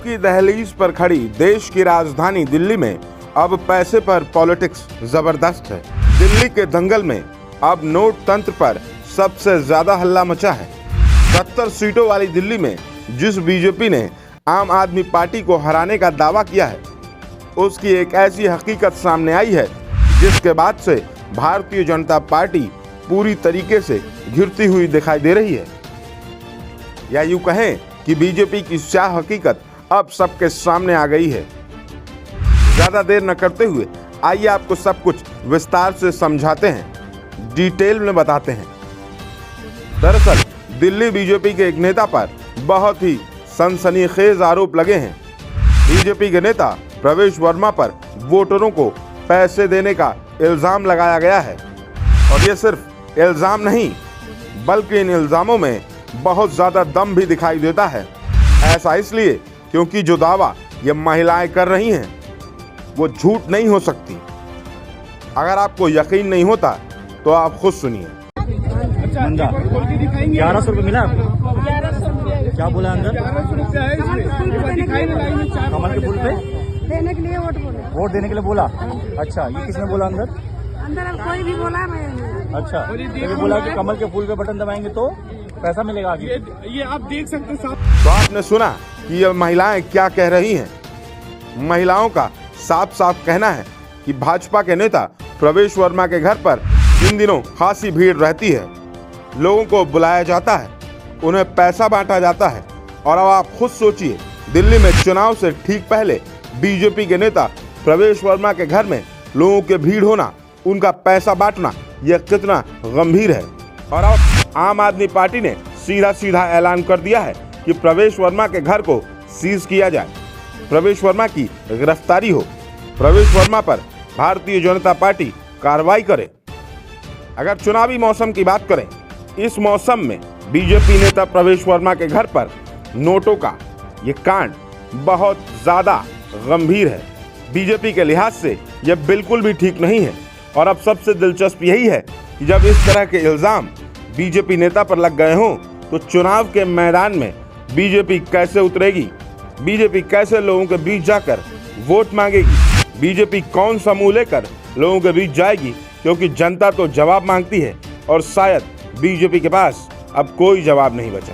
की दहलीज पर खड़ी देश की राजधानी दिल्ली में अब पैसे पर पॉलिटिक्स जबरदस्त है। दिल्ली के दंगल में अब नोट तंत्र पर सबसे ज्यादा हल्ला मचा है। 70 सीटों वाली दिल्ली में जिस बीजेपी ने आम आदमी पार्टी को हराने का दावा किया है, उसकी एक ऐसी हकीकत सामने आई है जिसके बाद से भारतीय जनता पार्टी पूरी तरीके से घिरती हुई दिखाई दे रही है। या यूं कहें कि बीजेपी की स्याह हकीकत अब सबके सामने आ गई है। ज्यादा देर न करते हुए आइए आपको सब कुछ विस्तार से समझाते हैं, डिटेल में बताते हैं। दरअसल दिल्ली बीजेपी के एक नेता पर बहुत ही सनसनीखेज आरोप लगे हैं। बीजेपी के नेता प्रवेश वर्मा पर वोटरों को पैसे देने का इल्जाम लगाया गया है। और ये सिर्फ इल्जाम नहीं, बल्कि इन इल्जामों में बहुत ज्यादा दम भी दिखाई देता है। ऐसा इसलिए क्योंकि जो दावा ये महिलाएं कर रही हैं वो झूठ नहीं हो सकती। अगर आपको यकीन नहीं होता तो आप खुद सुनिए। 1100 रुपये मिला आपको? 1100 रुपये। क्या बोला अंदर? 1100 रुपये है। कमल के फूल पे देने के लिए वोट देने के लिए बोला। अच्छा, ये किसने बोला अंदर? अंदर कोई भी बोला मैं। अच्छा, तो ये बोला कि कमल के फूल पे बटन दबाएंगे तो पैसा मिलेगा आगे। ये आप देख सकते हैं। तो आपने सुना कि ये महिलाएं क्या कह रही हैं। महिलाओं का साफ साफ कहना है कि भाजपा के नेता प्रवेश वर्मा के घर पर इन दिनों खासी भीड़ रहती है। लोगों को बुलाया जाता है, उन्हें पैसा बांटा जाता है। और अब आप खुद सोचिए, दिल्ली में चुनाव से ठीक पहले बीजेपी के नेता प्रवेश वर्मा के घर में लोगों के भीड़ होना, उनका पैसा बांटना, यह कितना गंभीर है। और अब आम आदमी पार्टी ने सीधा सीधा ऐलान कर दिया है कि प्रवेश वर्मा के घर को सीज किया जाए, प्रवेश वर्मा की गिरफ्तारी हो, प्रवेश वर्मा पर भारतीय जनता पार्टी कार्रवाई करे। अगर चुनावी मौसम की बात करें, इस मौसम में बीजेपी नेता प्रवेश वर्मा के घर पर नोटों का ये कांड बहुत ज्यादा गंभीर है। बीजेपी के लिहाज से यह बिल्कुल भी ठीक नहीं है। और अब सबसे दिलचस्प यही है कि जब इस तरह के इल्जाम बीजेपी नेता पर लग गए हों तो चुनाव के मैदान में बीजेपी कैसे उतरेगी, बीजेपी कैसे लोगों के बीच जाकर वोट मांगेगी, बीजेपी कौन सा मुंह लेकर लोगों के बीच जाएगी, क्योंकि जनता तो जवाब मांगती है और शायद बीजेपी के पास अब कोई जवाब नहीं बचा।